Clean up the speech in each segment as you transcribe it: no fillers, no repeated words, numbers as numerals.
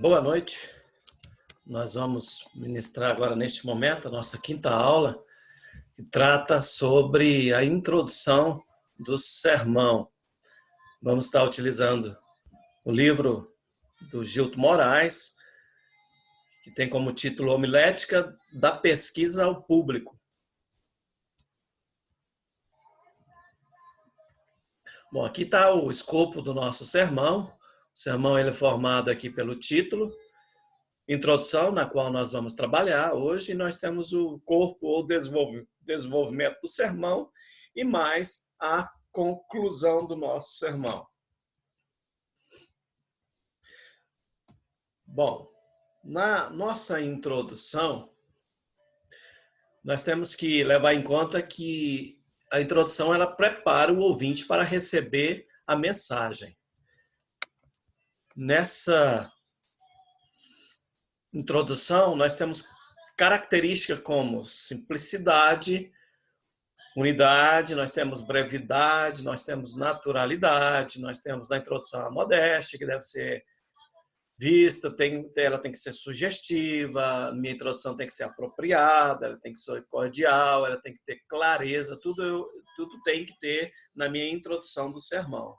Boa noite. Nós vamos ministrar agora, neste momento, a nossa quinta aula, que trata sobre a introdução do sermão. Vamos estar utilizando o livro do Gilto Moraes, que tem como título Homilética da Pesquisa ao Público. Bom, aqui está o escopo do nosso sermão. O sermão ele é formado aqui pelo título, introdução, na qual nós vamos trabalhar hoje. Nós temos o corpo ou desenvolvimento do sermão e mais a conclusão do nosso sermão. Bom, na nossa introdução, nós temos que levar em conta que a introdução ela prepara o ouvinte para receber a mensagem. Nessa introdução, nós temos características como simplicidade, unidade, nós temos brevidade, nós temos naturalidade, nós temos na introdução a modéstia, que deve ser vista, ela tem que ser sugestiva, a minha introdução tem que ser apropriada, ela tem que ser cordial, ela tem que ter clareza, tudo tem que ter na minha introdução do sermão.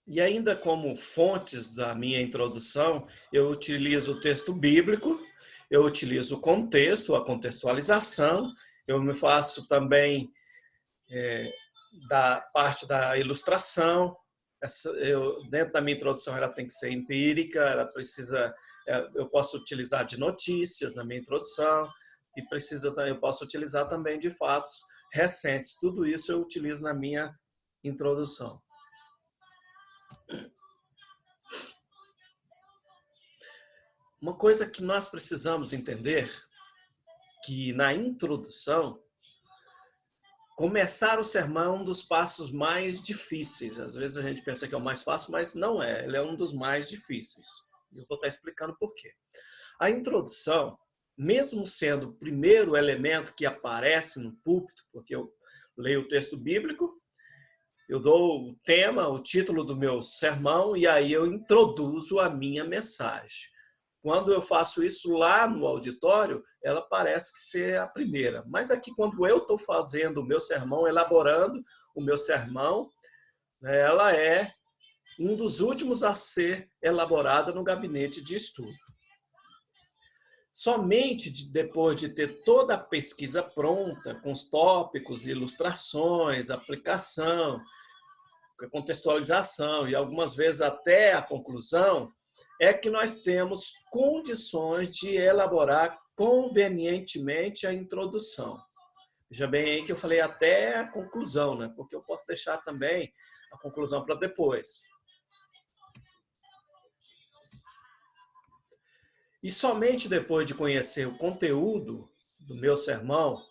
E ainda como fontes da minha introdução, eu utilizo o texto bíblico, eu utilizo o contexto, a contextualização, eu me faço também da parte da ilustração. Dentro da minha introdução, ela tem que ser empírica, eu posso utilizar de notícias na minha introdução, e eu posso utilizar também de fatos recentes. Tudo isso eu utilizo na minha introdução. Uma coisa que nós precisamos entender, que na introdução, começar o sermão é um dos passos mais difíceis. Às vezes a gente pensa que é o mais fácil, mas não é. Ele é um dos mais difíceis. Eu vou estar explicando por quê. A introdução, mesmo sendo o primeiro elemento que aparece no púlpito, porque eu leio o texto bíblico, eu dou o tema, o título do meu sermão, e aí eu introduzo a minha mensagem. Quando eu faço isso lá no auditório, ela parece que ser a primeira. Mas aqui, quando eu estou fazendo o meu sermão, elaborando o meu sermão, ela é um dos últimos a ser elaborada no gabinete de estudo. Somente depois de ter toda a pesquisa pronta, com os tópicos, ilustrações, aplicação, contextualização e algumas vezes até a conclusão, é que nós temos condições de elaborar convenientemente a introdução. Veja bem aí que eu falei até a conclusão, né? Porque eu posso deixar também a conclusão para depois. E somente depois de conhecer o conteúdo do meu sermão,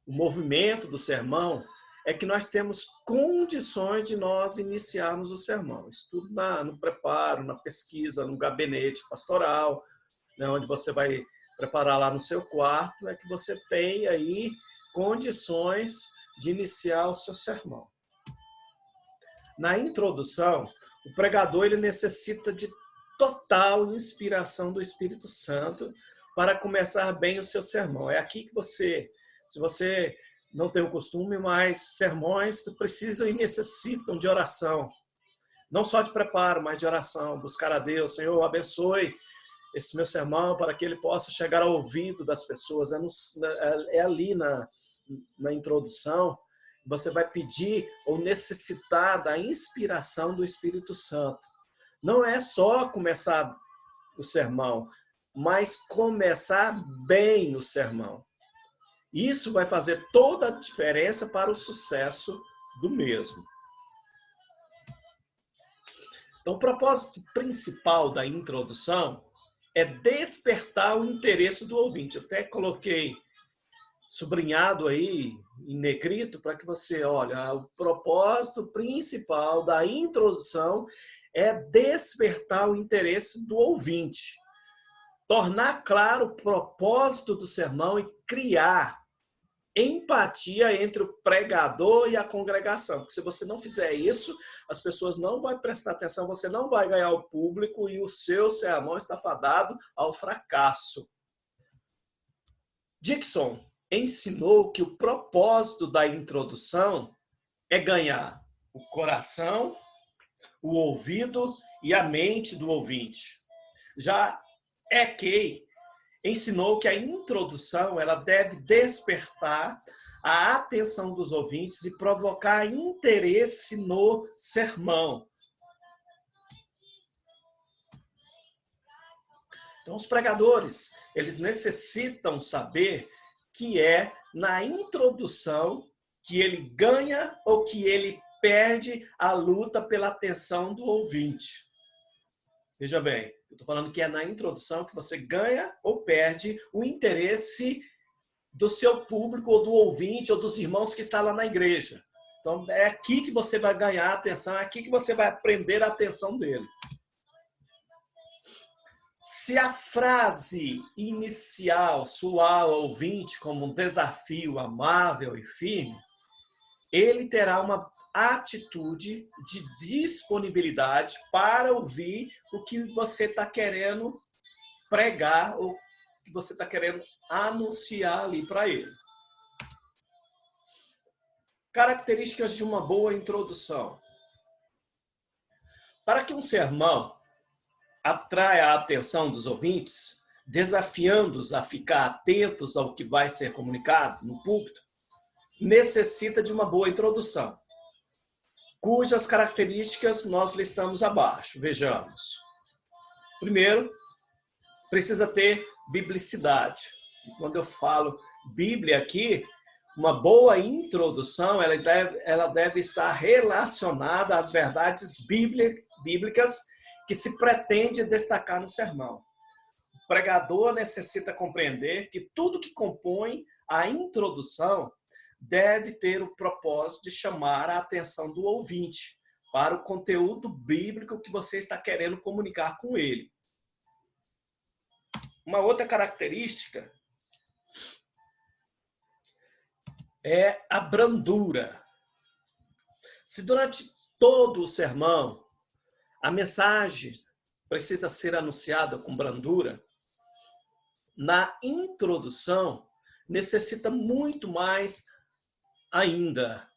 o movimento do sermão, é que nós temos condições de nós iniciarmos o sermão. Isso tudo no preparo, na pesquisa, no gabinete pastoral, né, onde você vai preparar lá no seu quarto, é que você tem aí condições de iniciar o seu sermão. Na introdução, o pregador ele necessita de total inspiração do Espírito Santo para começar bem o seu sermão. É aqui que se você não tem o costume, mas sermões precisam e necessitam de oração. Não só de preparo, mas de oração. Buscar a Deus. Senhor, abençoe esse meu sermão para que ele possa chegar ao ouvido das pessoas. É ali na introdução, você vai pedir ou necessitar da inspiração do Espírito Santo. Não é só começar o sermão, mas começar bem o sermão. Isso vai fazer toda a diferença para o sucesso do mesmo. Então, o propósito principal da introdução é despertar o interesse do ouvinte. Eu até coloquei sublinhado aí, em negrito, para que você olhe. O propósito principal da introdução é despertar o interesse do ouvinte. Tornar claro o propósito do sermão e criar empatia entre o pregador e a congregação. Porque se você não fizer isso, as pessoas não vão prestar atenção, você não vai ganhar o público e o seu sermão está fadado ao fracasso. Dixon ensinou que o propósito da introdução é ganhar o coração, o ouvido e a mente do ouvinte. Já Kay ensinou que a introdução ela deve despertar a atenção dos ouvintes e provocar interesse no sermão. Então, os pregadores, eles necessitam saber que é na introdução que ele ganha ou que ele perde a luta pela atenção do ouvinte. Veja bem, eu estou falando que é na introdução que você ganha ou perde o interesse do seu público ou do ouvinte ou dos irmãos que estão lá na igreja. Então, é aqui que você vai ganhar a atenção, é aqui que você vai prender a atenção dele. Se a frase inicial soar ao ouvinte como um desafio amável e firme, ele terá uma atitude de disponibilidade para ouvir o que você está querendo pregar ou que você está querendo anunciar ali para ele. Características de uma boa introdução. Para que um sermão atraia a atenção dos ouvintes, desafiando-os a ficar atentos ao que vai ser comunicado no púlpito, necessita de uma boa introdução, cujas características nós listamos abaixo. Vejamos. Primeiro, precisa ter biblicidade. Quando eu falo Bíblia aqui, uma boa introdução ela deve estar relacionada às verdades bíblicas que se pretende destacar no sermão. O pregador necessita compreender que tudo que compõe a introdução deve ter o propósito de chamar a atenção do ouvinte para o conteúdo bíblico que você está querendo comunicar com ele. Uma outra característica é a brandura. Se durante todo o sermão a mensagem precisa ser anunciada com brandura, na introdução necessita muito mais ainda.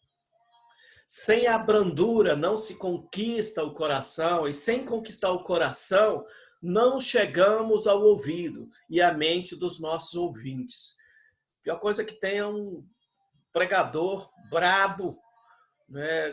Sem a brandura não se conquista o coração, e sem conquistar o coração não chegamos ao ouvido e à mente dos nossos ouvintes. A pior coisa que tem é um pregador brabo, né,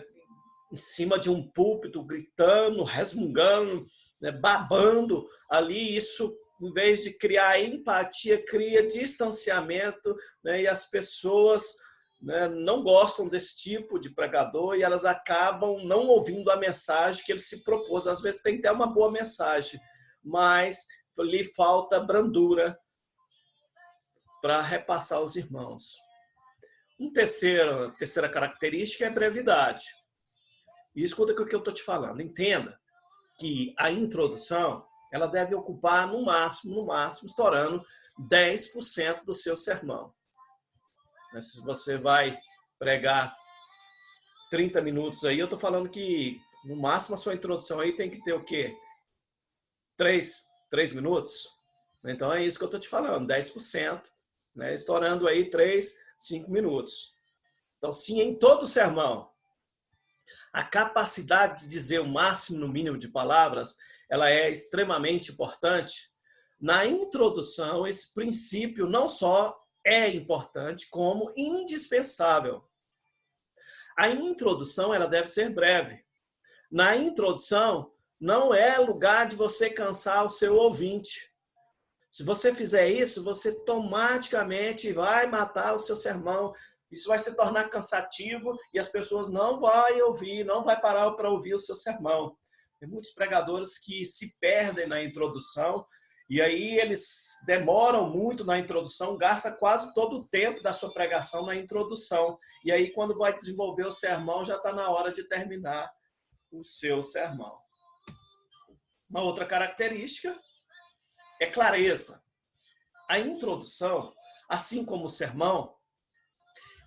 em cima de um púlpito, gritando, resmungando, né, babando ali. Isso, em vez de criar empatia, cria distanciamento, né, e as pessoas, né, não gostam desse tipo de pregador e elas acabam não ouvindo a mensagem que ele se propôs. Às vezes tem até uma boa mensagem, mas lhe falta brandura para repassar aos irmãos. Uma terceira característica é brevidade. E escuta o que eu estou te falando. Entenda que a introdução ela deve ocupar no máximo, estourando 10% do seu sermão. Se você vai pregar 30 minutos aí, eu estou falando que no máximo a sua introdução aí tem que ter o quê? 3 minutos? Então é isso que eu estou te falando, 10%, né? Estourando aí 3, 5 minutos. Então, sim, em todo o sermão, a capacidade de dizer o máximo no mínimo de palavras, ela é extremamente importante. Na introdução, esse princípio não só é importante, como indispensável. A introdução ela deve ser breve. Na introdução, não é lugar de você cansar o seu ouvinte. Se você fizer isso, você automaticamente vai matar o seu sermão. Isso vai se tornar cansativo e as pessoas não vão ouvir, não vai parar para ouvir o seu sermão. Tem muitos pregadores que se perdem na introdução e aí eles demoram muito na introdução, gastam quase todo o tempo da sua pregação na introdução. E aí quando vai desenvolver o sermão, já está na hora de terminar o seu sermão. Uma outra característica é clareza. A introdução, assim como o sermão,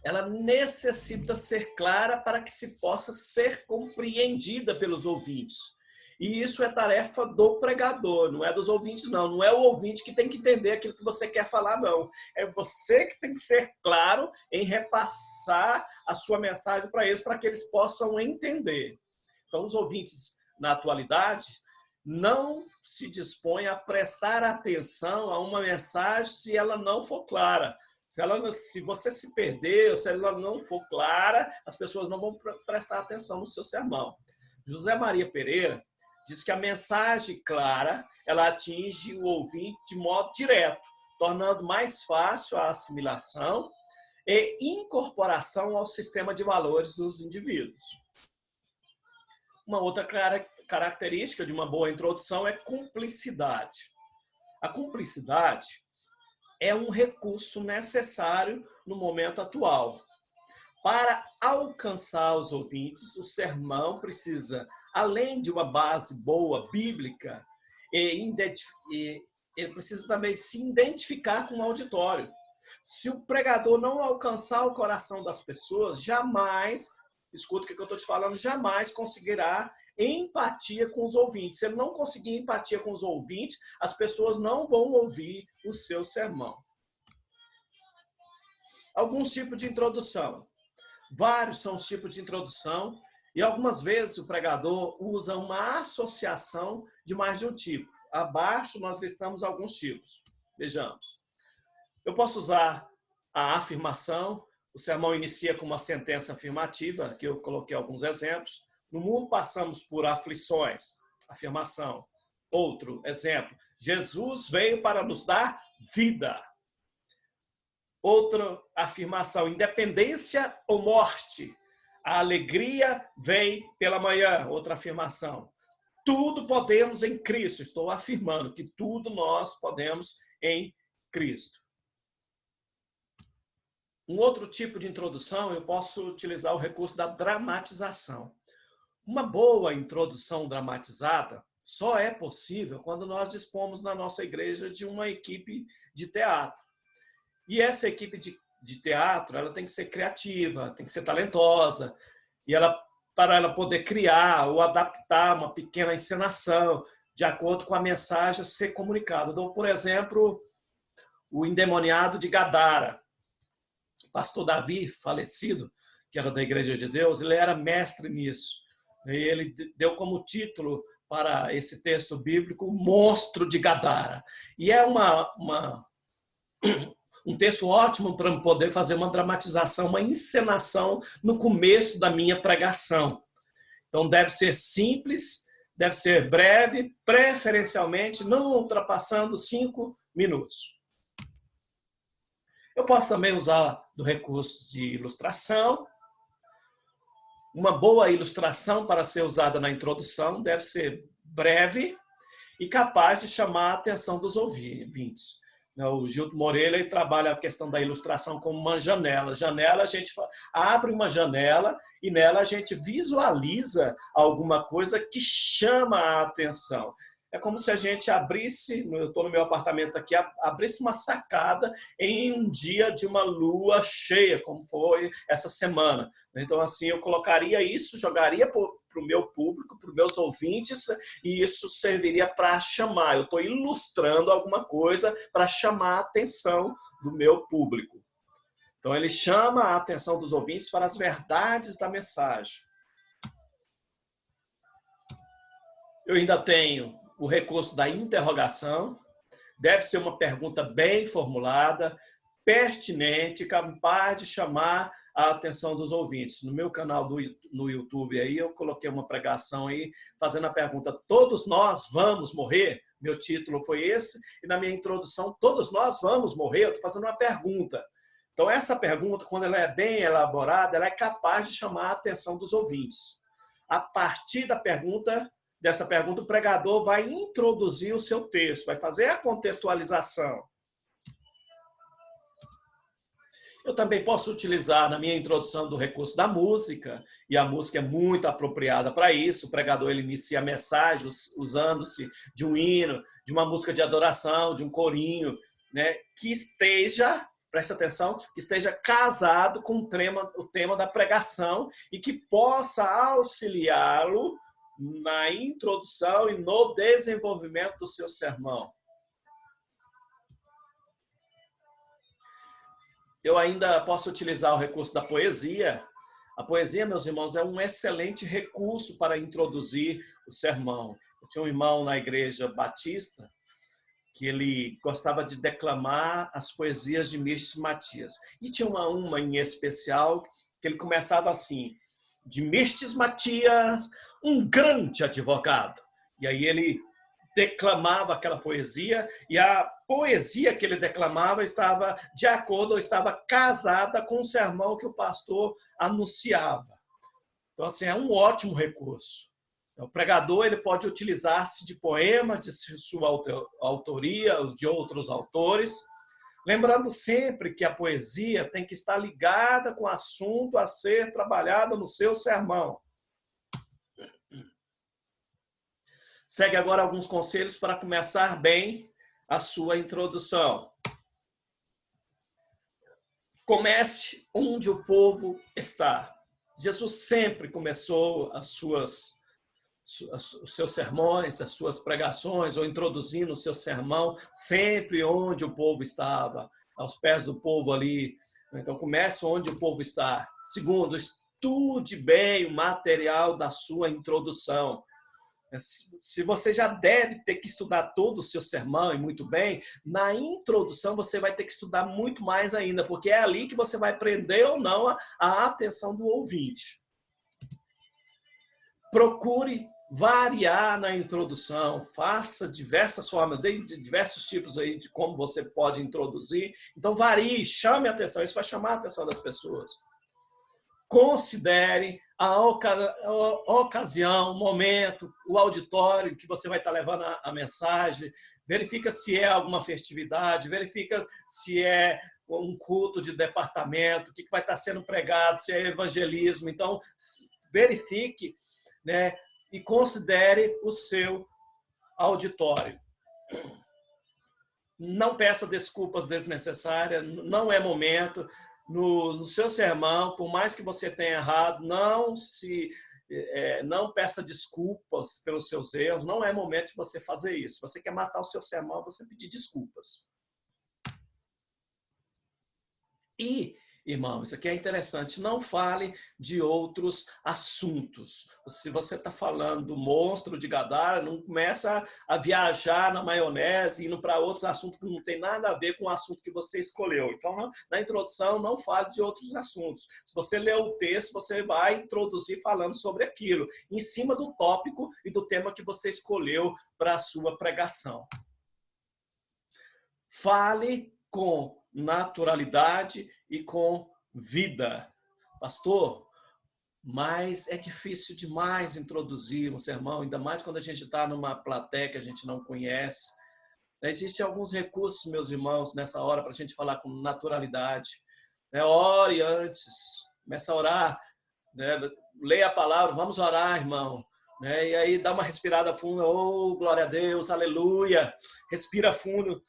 ela necessita ser clara para que se possa ser compreendida pelos ouvintes. E isso é tarefa do pregador, não é dos ouvintes, não. Não é o ouvinte que tem que entender aquilo que você quer falar, não. É você que tem que ser claro em repassar a sua mensagem para eles, para que eles possam entender. Então, os ouvintes, na atualidade, não se dispõem a prestar atenção a uma mensagem se ela não for clara. Se você se perder, ou se ela não for clara, as pessoas não vão prestar atenção no seu sermão. José Maria Pereira diz que a mensagem clara, ela atinge o ouvinte de modo direto, tornando mais fácil a assimilação e incorporação ao sistema de valores dos indivíduos. Uma outra característica de uma boa introdução é cumplicidade. A cumplicidade é um recurso necessário no momento atual. Para alcançar os ouvintes, o sermão precisa, além de uma base boa, bíblica, ele precisa também se identificar com o auditório. Se o pregador não alcançar o coração das pessoas, jamais, escuta o que eu estou te falando, jamais conseguirá empatia com os ouvintes. Se ele não conseguir empatia com os ouvintes, as pessoas não vão ouvir o seu sermão. Alguns tipos de introdução. Vários são os tipos de introdução e algumas vezes o pregador usa uma associação de mais de um tipo. Abaixo nós listamos alguns tipos. Vejamos. Eu posso usar a afirmação. O sermão inicia com uma sentença afirmativa. Aqui eu coloquei alguns exemplos. No mundo passamos por aflições. Afirmação. Outro exemplo. Jesus veio para nos dar vida. Outra afirmação, independência ou morte. A alegria vem pela manhã. Outra afirmação. Tudo podemos em Cristo. Estou afirmando que tudo nós podemos em Cristo. Um outro tipo de introdução, eu posso utilizar o recurso da dramatização. Uma boa introdução dramatizada só é possível quando nós dispomos na nossa igreja de uma equipe de teatro. E essa equipe de teatro, ela tem que ser criativa, tem que ser talentosa. E para ela poder criar ou adaptar uma pequena encenação de acordo com a mensagem a ser comunicada. Então, por exemplo, o endemoniado de Gadara. O pastor Davi, falecido, que era da Igreja de Deus, ele era mestre nisso. E ele deu como título para esse texto bíblico, o Monstro de Gadara. E é um texto ótimo para poder fazer uma dramatização, uma encenação no começo da minha pregação. Então, deve ser simples, deve ser breve, preferencialmente não ultrapassando 5 minutos. Eu posso também usar do recurso de ilustração. Uma boa ilustração para ser usada na introdução deve ser breve e capaz de chamar a atenção dos ouvintes. O Gildo Moreira ele trabalha a questão da ilustração como uma janela. Janela, a gente abre uma janela e nela a gente visualiza alguma coisa que chama a atenção. É como se a gente abrisse, eu estou no meu apartamento aqui, abrisse uma sacada em um dia de uma lua cheia, como foi essa semana. Então, assim, eu colocaria isso, jogaria para o meu público, para os meus ouvintes, e isso serviria para chamar. Eu estou ilustrando alguma coisa para chamar a atenção do meu público. Então, ele chama a atenção dos ouvintes para as verdades da mensagem. Eu ainda tenho o recurso da interrogação. Deve ser uma pergunta bem formulada, pertinente, capaz de chamar a atenção dos ouvintes. No meu canal no YouTube, aí, eu coloquei uma pregação aí, fazendo a pergunta, todos nós vamos morrer? Meu título foi esse, e na minha introdução, todos nós vamos morrer? Eu estou fazendo uma pergunta. Então, essa pergunta, quando ela é bem elaborada, ela é capaz de chamar a atenção dos ouvintes. A partir dessa pergunta, o pregador vai introduzir o seu texto, vai fazer a contextualização. Eu também posso utilizar na minha introdução do recurso da música, e a música é muito apropriada para isso. O pregador ele inicia a mensagem usando-se de um hino, de uma música de adoração, de um corinho, né, que esteja preste atenção, que esteja casado com o tema da pregação e que possa auxiliá-lo na introdução e no desenvolvimento do seu sermão. Eu ainda posso utilizar o recurso da poesia. A poesia, meus irmãos, é um excelente recurso para introduzir o sermão. Eu tinha um irmão na igreja batista que ele gostava de declamar as poesias de Mistes Matias. E tinha uma em especial que ele começava assim: de Mistes Matias, um grande advogado. E aí ele declamava aquela poesia, e a poesia que ele declamava estava de acordo, ou estava casada com o sermão que o pastor anunciava. Então, assim, é um ótimo recurso. O pregador ele pode utilizar-se de poema, de sua autoria, de outros autores, lembrando sempre que a poesia tem que estar ligada com o assunto a ser trabalhado no seu sermão. Segue agora alguns conselhos para começar bem a sua introdução. Comece onde o povo está. Jesus sempre começou os seus sermões, as suas pregações, ou introduzindo o seu sermão, sempre onde o povo estava, aos pés do povo ali. Então, comece onde o povo está. Segundo, estude bem o material da sua introdução. Se você já deve ter que estudar todo o seu sermão, e muito bem, na introdução você vai ter que estudar muito mais ainda, porque é ali que você vai prender ou não a atenção do ouvinte. Procure variar na introdução, faça diversas formas, diversos tipos aí de como você pode introduzir. Então varie, chame a atenção, isso vai chamar a atenção das pessoas. Considere a ocasião, o momento, o auditório que você vai estar levando a mensagem, verifica se é alguma festividade, verifica se é um culto de departamento, o que vai estar sendo pregado, se é evangelismo. Então, verifique, né, e considere o seu auditório. Não peça desculpas desnecessárias, não é momento. No seu sermão, por mais que você tenha errado, não peça desculpas pelos seus erros, não é momento de você fazer isso. Se você quer matar o seu sermão, você pedir desculpas. E, irmão, isso aqui é interessante, não fale de outros assuntos. Se você está falando do monstro de Gadara, não começa a viajar na maionese, indo para outros assuntos que não tem nada a ver com o assunto que você escolheu. Então, na introdução, não fale de outros assuntos. Se você ler o texto, você vai introduzir falando sobre aquilo, em cima do tópico e do tema que você escolheu para a sua pregação. Fale com naturalidade e com vida. Pastor, mas é difícil demais introduzir um sermão, ainda mais quando a gente está numa plateia que a gente não conhece. Existem alguns recursos, meus irmãos, nessa hora para a gente falar com naturalidade. Ore antes, começa a orar, leia a palavra, vamos orar, irmão. E aí dá uma respirada funda, oh, glória a Deus, aleluia. Respira fundo.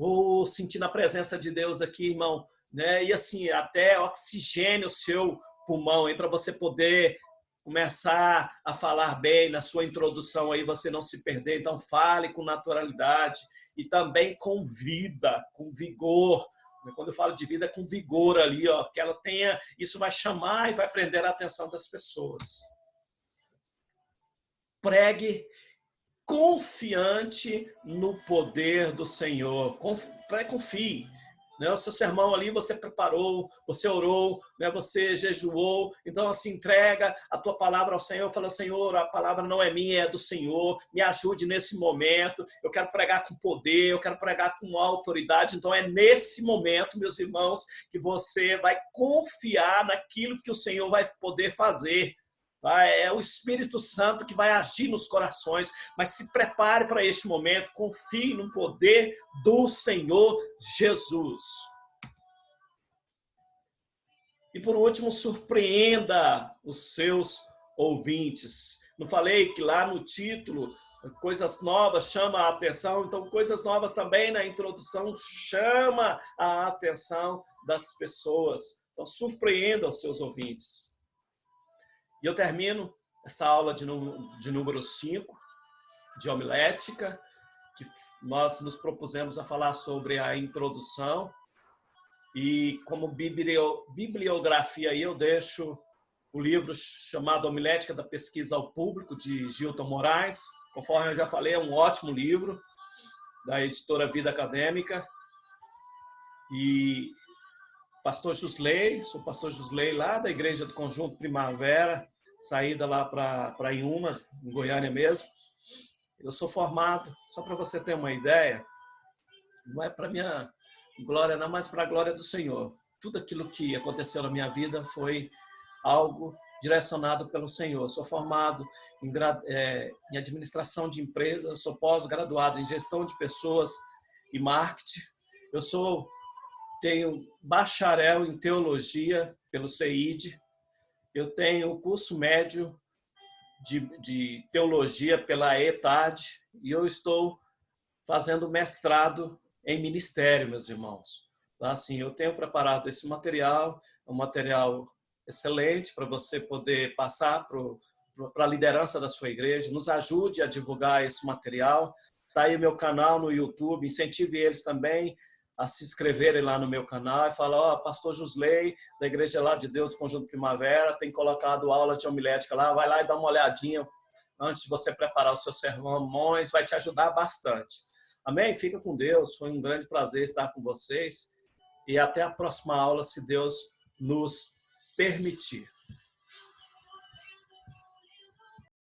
Oh, sentindo a presença de Deus aqui, irmão, E assim, até oxigênio o seu pulmão aí para você poder começar a falar bem na sua introdução aí, você não se perder. Então fale com naturalidade e também com vida, com vigor. Quando eu falo de vida, é com vigor ali, ó, que ela tenha, isso vai chamar e vai prender a atenção das pessoas. Pregue confiante no poder do Senhor. Confie. O seu sermão ali você preparou, você orou, você jejuou. Então, assim, entrega a tua palavra ao Senhor. Fala, Senhor, a palavra não é minha, é do Senhor. Me ajude nesse momento. Eu quero pregar com poder, eu quero pregar com autoridade. Então, é nesse momento, meus irmãos, que você vai confiar naquilo que o Senhor vai poder fazer. É o Espírito Santo que vai agir nos corações, mas se prepare para este momento, confie no poder do Senhor Jesus. E por último, surpreenda os seus ouvintes. Não falei que lá no título Coisas novas chama a atenção, então coisas novas também na introdução chama a atenção das pessoas. Então surpreenda os seus ouvintes. E eu termino essa aula de número 5, de homilética, que nós nos propusemos a falar sobre a introdução. E como bibliografia aí eu deixo o livro chamado Homilética da Pesquisa ao Público, de Gilton Moraes. Conforme eu já falei, é um ótimo livro, da editora Vida Acadêmica. E pastor Jusley, sou pastor Jusley lá da Igreja do Conjunto Primavera, saída lá para Inhumas, em Goiânia mesmo. Eu sou formado, só para você ter uma ideia, não é para minha glória não, mas para a glória do Senhor. Tudo aquilo que aconteceu na minha vida foi algo direcionado pelo Senhor. Sou formado em administração de empresas, sou pós-graduado em gestão de pessoas e marketing. Tenho bacharel em teologia pelo CEID. Eu tenho curso médio de teologia pela ETAD e eu estou fazendo mestrado em ministério, meus irmãos. Assim, eu tenho preparado esse material, um material excelente para você poder passar para a liderança da sua igreja. Nos ajude a divulgar esse material. Está aí o meu canal no YouTube, incentive eles também a se inscreverem lá no meu canal e falar, pastor Jusley, da Igreja lá de Deus do Conjunto Primavera, tem colocado aula de homilética lá, vai lá e dá uma olhadinha antes de você preparar os seus sermões, vai te ajudar bastante. Amém? Fica com Deus, foi um grande prazer estar com vocês e até a próxima aula, se Deus nos permitir.